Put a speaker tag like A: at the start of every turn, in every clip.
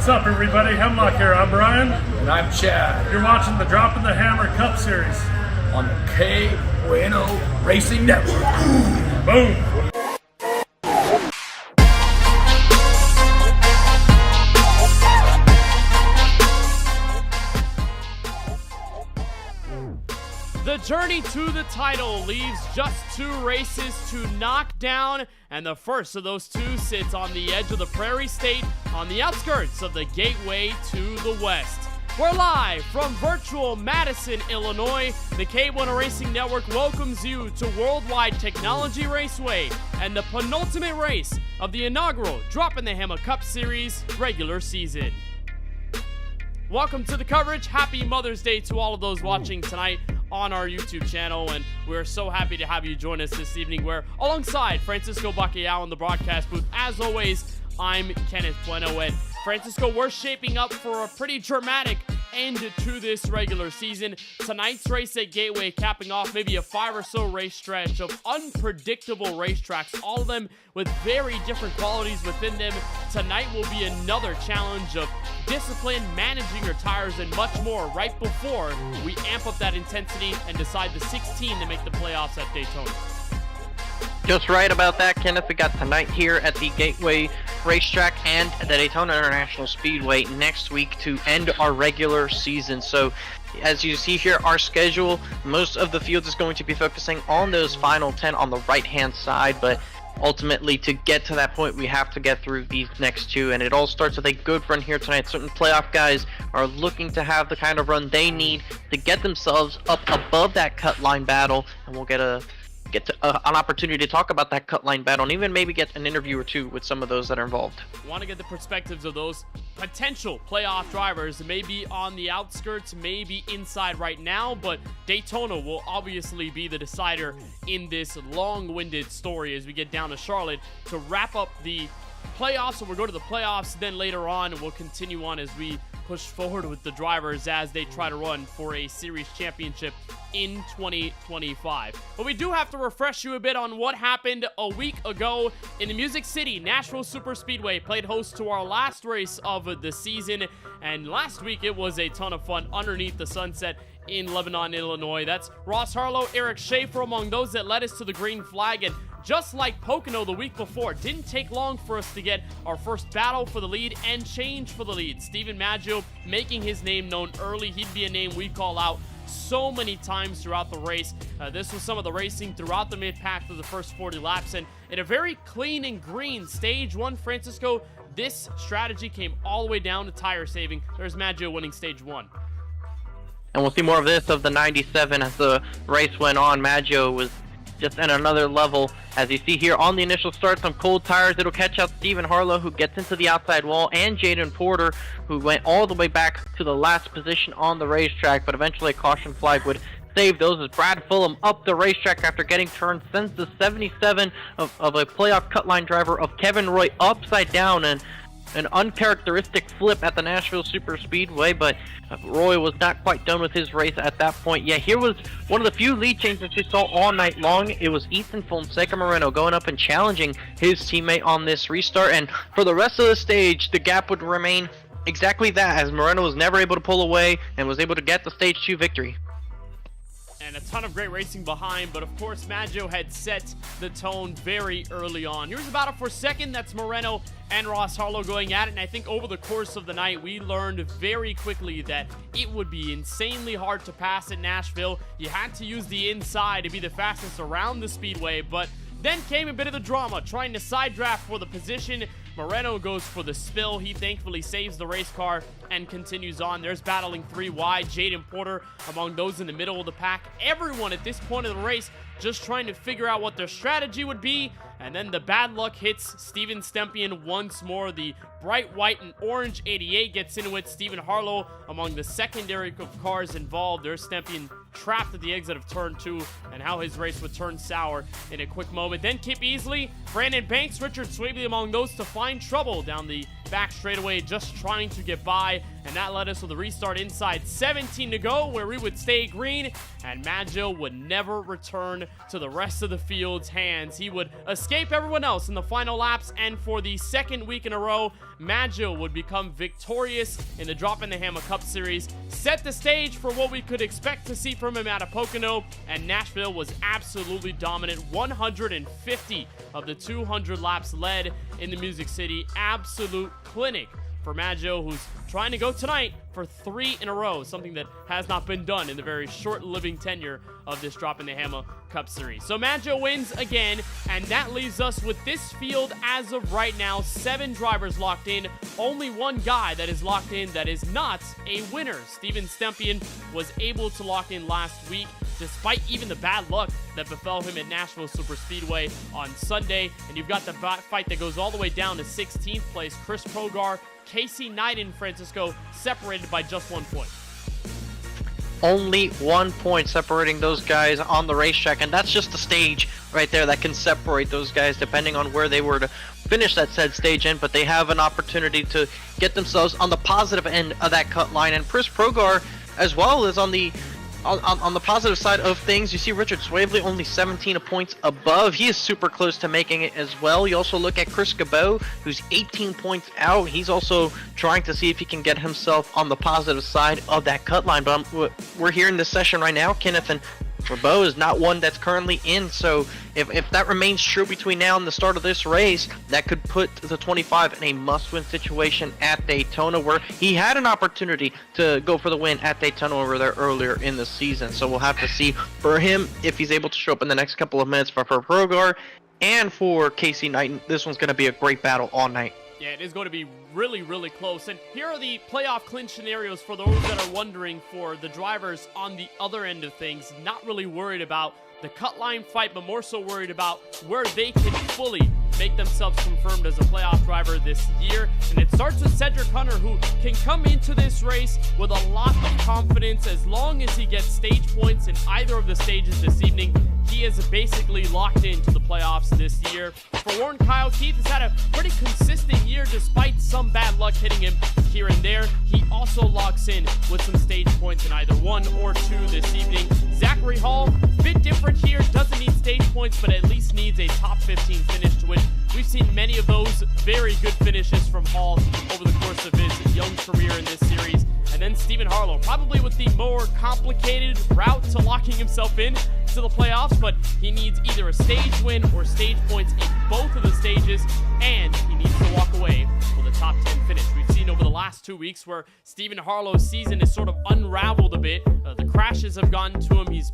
A: What's up, everybody? Hemlock here. I'm Brian.
B: And I'm Chad.
A: You're watching the Droppin' the Hammah Cup Series
B: on the KBueno Racing Network.
A: Boom!
C: The journey to the title leaves just 2 races to knock down, and the first of those 2 sits on the edge of the Prairie State on the outskirts of the gateway to the west. We're live from virtual Madison, Illinois. The KBueno Racing Network welcomes you to Worldwide Technology Raceway and the penultimate race of the inaugural Droppin' the Hammah Cup Series regular season. Welcome to the coverage. Happy Mother's Day to all of those watching tonight on our YouTube channel, and we're so happy to have you join us this evening. We're alongside Francisco Bacalhau in the broadcast booth. As always, I'm Kenneth Bueno, and Francisco, we're shaping up for a pretty dramatic end to this regular season. Tonight's race at Gateway capping off maybe a 5 or so race stretch of unpredictable racetracks, all of them with very different qualities within them. Tonight will be another challenge of discipline, managing your tires, and much more right before we amp up that intensity and decide the 16 to make the playoffs at Daytona.
D: Just right about that, Kenneth. We got tonight here at the Gateway Racetrack and the Daytona International Speedway next week to end our regular season. So as you see here, our schedule, most of the field is going to be focusing on those final 10 on the right-hand side, but ultimately to get to that point, we have to get through these next 2, and it all starts with a good run here tonight. Certain playoff guys are looking to have the kind of run they need to get themselves up above that cut line battle, and we'll get an opportunity to talk about that cut line battle and even maybe get an interview or 2 with some of those that are involved.
C: Want to get the perspectives of those potential playoff drivers, maybe on the outskirts, maybe inside right now, but Daytona will obviously be the decider in this long-winded story as we get down to Charlotte to wrap up the playoffs. So we'll go to the playoffs, then later on we'll continue on as we push forward with the drivers as they try to run for a series championship in 2025. But we do have to refresh you a bit on what happened a week ago in the Music City. Nashville Superspeedway played host to our last race of the season, and last week it was a ton of fun underneath the sunset in Lebanon, Illinois. That's Ross Harlow, Eric Schaefer among those that led us to the green flag, and just like Pocono the week before, it didn't take long for us to get our first battle for the lead and change for the lead. Steven Maggio making his name known early. He'd be a name we call out so many times throughout the race. This was some of the racing throughout the mid-pack through the first 40 laps, and in a very clean and green stage 1, Francisco, this strategy came all the way down to tire saving. There's Maggio winning stage 1.
D: And we'll see more of this of the 97 as the race went on. Maggio was just at another level. As you see here on the initial start, some cold tires. It'll catch out Steven Harlow, who gets into the outside wall, and Jaden Porter, who went all the way back to the last position on the racetrack, but eventually a caution flag would save those as Brad Fulham up the racetrack after getting turned, sends the 77 of a playoff cut line driver of Kevin Roy upside down, and an uncharacteristic flip at the Nashville Superspeedway, but Roy was not quite done with his race at that point. Yeah, here was one of the few lead changes we saw all night long. It was Ethan Fonseca Moreno going up and challenging his teammate on this restart, and for the rest of the stage, the gap would remain exactly that, as Moreno was never able to pull away and was able to get the stage 2 victory.
C: And a ton of great racing behind, but of course Maggio had set the tone very early on. Here's about it for second. That's Moreno and Ross Harlow going at it, and I think over the course of the night we learned very quickly that it would be insanely hard to pass at Nashville. You had to use the inside to be the fastest around the speedway, but then came a bit of the drama, trying to side draft for the position. Moreno goes for the spill. He thankfully saves the race car and continues on. There's battling 3 wide. Jaden Porter among those in the middle of the pack. Everyone at this point of the race just trying to figure out what their strategy would be. And then the bad luck hits Steven Stempian once more. The bright white and orange 88 gets into it. Steven Harlow among the secondary cars involved. There's Stempian trapped at the exit of turn 2, and how his race would turn sour in a quick moment. Then Kip Easley, Brandon Banks, Richard Swaby among those to find trouble down the back straightaway, just trying to get by. and that led us with a restart inside 17 to go, where we would stay green, and Maggio would never return to the rest of the field's hands. He would escape everyone else in the final laps, and for the second week in a row, Maggio would become victorious in the Droppin' the Hammah Cup Series, set the stage for what we could expect to see from him out of Pocono, and Nashville was absolutely dominant. 150 of the 200 laps led in the Music City. Absolute clinic for Maggio, who's trying to go tonight for 3 in a row, something that has not been done in the very short living tenure of this Droppin' the Hammah Cup Series. So Maggio wins again, and that leaves us with this field as of right now. 7 drivers locked in, only one guy that is locked in that is not a winner. Steven Stempian was able to lock in last week, despite even the bad luck that befell him at Nashville Superspeedway on Sunday. And you've got the fight that goes all the way down to 16th place. Chris Progar, Casey Knight, and Francisco separated by just 1 point.
D: Only 1 point separating those guys on the racetrack, and that's just the stage right there that can separate those guys depending on where they were to finish that said stage in. But they have an opportunity to get themselves on the positive end of that cut line, and Chris Progar as well is on the positive side of things. You see Richard Swavely only 17 points above. He is super close to making it as well. You also look at Chris Cabot, who's 18 points out. He's also trying to see if he can get himself on the positive side of that cut line. But we're here in this session right now, Kenneth, and Cabot is not one that's currently in. So if that remains true between now and the start of this race, that could put the 25 in a must-win situation at Daytona, where he had an opportunity to go for the win at Daytona over there earlier in the season. So we'll have to see for him if he's able to show up in the next couple of minutes. For Progar and for Casey Knight, this one's going to be a great battle all night.
C: Yeah, it is going to be really, really close. And here are the playoff clinch scenarios for those that are wondering, for the drivers on the other end of things, not really worried about the cut line fight, but more so worried about where they can fully make themselves confirmed as a playoff driver this year. And it starts with Cedric Hunter, who can come into this race with a lot of confidence. As long as he gets stage points in either of the stages this evening, he is basically locked into the playoffs this year. For Warren Kyle, Keith has had a pretty consistent year despite some bad luck hitting him here and there. He also locks in with some stage points in either 1 or 2 this evening. Zachary Hall, bit different here, doesn't need stage points, but at least needs a top 15 finish to win. We've seen many of those very good finishes from Hall over the course of his young career in this series. And then Stephen Harlow, probably with the more complicated route to locking himself in to the playoffs, but he needs either a stage win or stage points in both of the stages, and he needs to walk away with a top 10 finish. We've seen over the last 2 weeks where Stephen Harlow's season has sort of unraveled a bit. The crashes have gotten to him. He's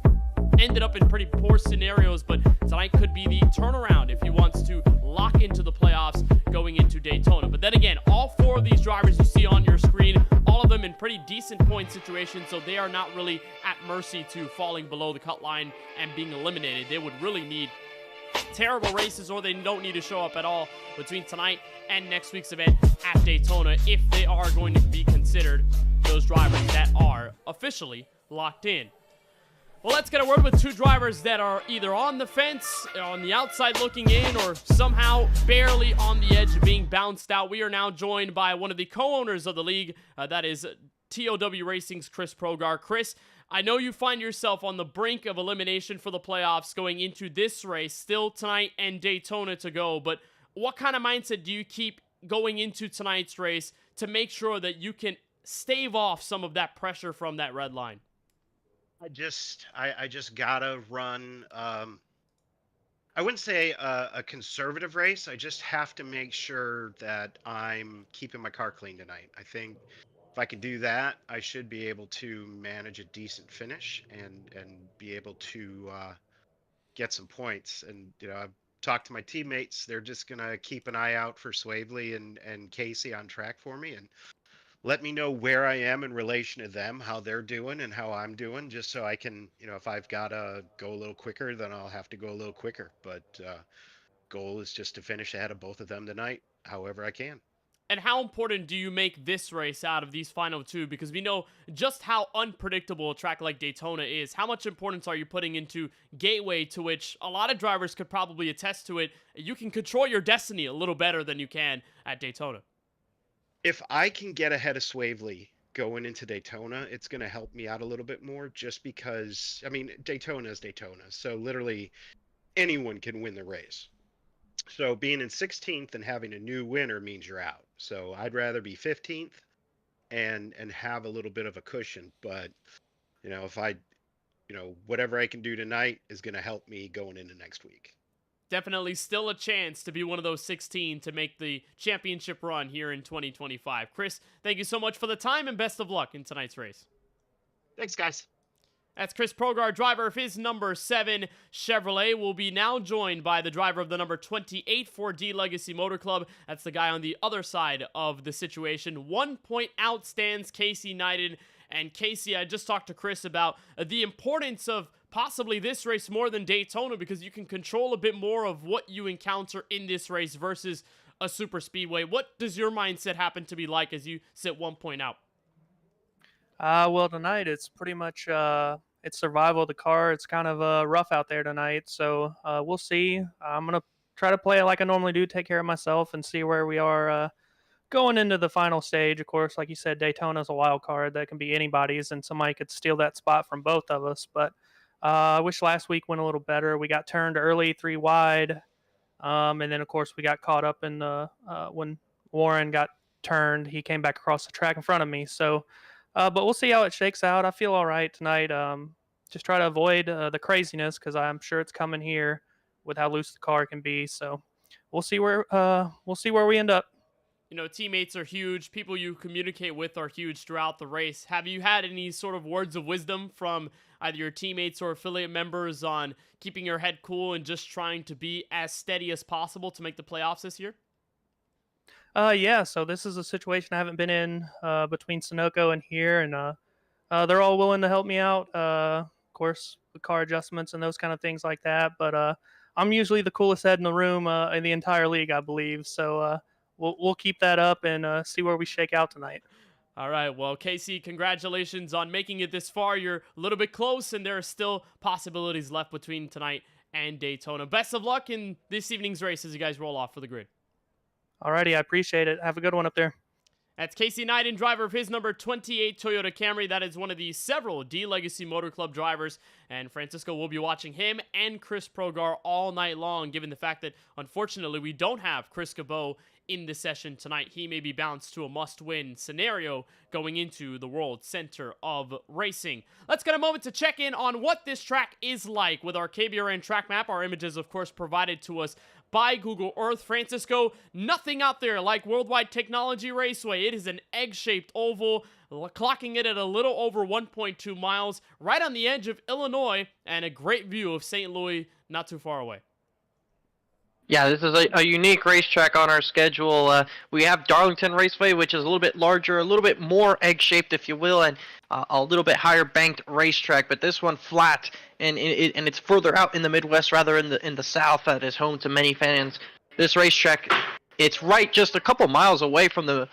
C: ended up in pretty poor scenarios, but tonight could be the turnaround if he wants to lock into the playoffs going into Daytona. But then again, all 4 of these drivers you see on your screen, all of them in pretty decent point situations, so they are not really at mercy to falling below the cut line and being eliminated. They would really need terrible races, or they don't need to show up at all between tonight and next week's event at Daytona if they are going to be considered those drivers that are officially locked in. Well, let's get a word with 2 drivers that are either on the fence, on the outside looking in, or somehow barely on the edge of being bounced out. We are now joined by one of the co-owners of the league, that is TOW Racing's Chris Progar. Chris, I know you find yourself on the brink of elimination for the playoffs going into this race, still tonight and Daytona to go, but what kind of mindset do you keep going into tonight's race to make sure that you can stave off some of that pressure from that red line?
E: I just gotta run. I wouldn't say a conservative race. I just have to make sure that I'm keeping my car clean tonight. I think if I can do that, I should be able to manage a decent finish and be able to get some points. And I've talked to my teammates. They're just gonna keep an eye out for Swavely and Casey on track for me, and let me know where I am in relation to them, how they're doing and how I'm doing, just so I can, if I've got to go a little quicker, then I'll have to go a little quicker. But goal is just to finish ahead of both of them tonight, however I can.
C: And how important do you make this race out of these final 2? Because we know just how unpredictable a track like Daytona is. How much importance are you putting into Gateway, to which a lot of drivers could probably attest to it? You can control your destiny a little better than you can at Daytona.
E: If I can get ahead of Swavely going into Daytona, it's going to help me out a little bit more, just because, I mean, Daytona is Daytona. So literally anyone can win the race. So being in 16th and having a new winner means you're out. So I'd rather be 15th and have a little bit of a cushion. But, if I, whatever I can do tonight is going to help me going into next week.
C: Definitely still a chance to be one of those 16 to make the championship run here in 2025. Chris, thank you so much for the time and best of luck in tonight's race.
E: Thanks, guys.
C: That's Chris Progar, driver of his number 7 Chevrolet. Will be now joined by the driver of the number 28 for D Legacy Motor Club. That's the guy on the other side of the situation. 1 point out stands Casey Knighton. And Casey, I just talked to Chris about the importance of possibly this race more than Daytona, because you can control a bit more of what you encounter in this race versus a super speedway. What does your mindset happen to be like as you sit 1 point out?
F: Well, tonight it's pretty much it's survival of the car. It's kind of rough out there tonight, so we'll see. I'm gonna try to play it like I normally do, take care of myself, and see where we are going into the final stage. Of course, like you said, Daytona's a wild card that can be anybody's, and somebody could steal that spot from both of us. But I wish last week went a little better. We got turned early, 3 wide, and then of course we got caught up in when Warren got turned. He came back across the track in front of me, so. But we'll see how it shakes out. I feel all right tonight. Just try to avoid the craziness, because I'm sure it's coming here with how loose the car can be. So we'll see where we end up.
C: Teammates are huge. People you communicate with are huge throughout the race. Have you had any sort of words of wisdom from either your teammates or affiliate members on keeping your head cool and just trying to be as steady as possible to make the playoffs this year?
F: Yeah, so this is a situation I haven't been in between Sunoco and here, and they're all willing to help me out. Of course, the car adjustments and those kind of things like that. But I'm usually the coolest head in the room in the entire league, I believe. So we'll keep that up and see where we shake out tonight.
C: All right, well, Casey, congratulations on making it this far. You're a little bit close, and there are still possibilities left between tonight and Daytona. Best of luck in this evening's race as you guys roll off for the grid.
F: Alrighty, I appreciate it. Have a good one up there.
C: That's Casey Knighton, driver of his number 28 Toyota Camry. That is one of the several D Legacy Motor Club drivers, and Francisco will be watching him and Chris Progar all night long, given the fact that, unfortunately, we don't have Chris Cabot in the session tonight. He may be bounced to a must-win scenario going into the World Center of Racing. Let's get a moment to check in on what this track is like with our KBRN track map. Our images, of course, provided to us by Google Earth. Francisco, nothing out there like Worldwide Technology Raceway. It is an egg-shaped oval, clocking it at a little over 1.2 miles, right on the edge of Illinois, and a great view of St. Louis not too far away.
D: Yeah, this is a unique racetrack on our schedule. We have Darlington Raceway, which is a little bit larger, a little bit more egg-shaped, if you will, and a little bit higher banked racetrack. But this one flat, and it's further out in the Midwest rather in the South. That is home to many fans. This racetrack, it's right just a couple miles away from the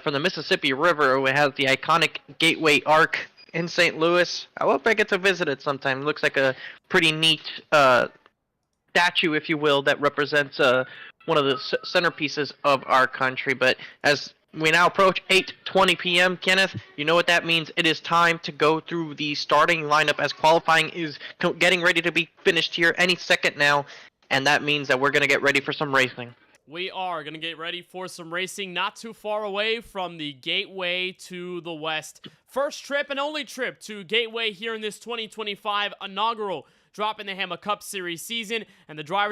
D: Mississippi River. It has the iconic Gateway Arc in St. Louis. I hope I get to visit it sometime. It looks like a pretty neat statue, if you will, that represents one of the centerpieces of our country. But as we now approach 8:20 p.m., Kenneth, you know what that means. It is time to go through the starting lineup, as qualifying is getting ready to be finished here any second now, and that means that we're going to get ready for some racing.
C: We are going to get ready for some racing not too far away from the Gateway to the west. First trip and only trip to Gateway here in this 2025 inaugural Droppin the Hammah Cup Series season, and the drivers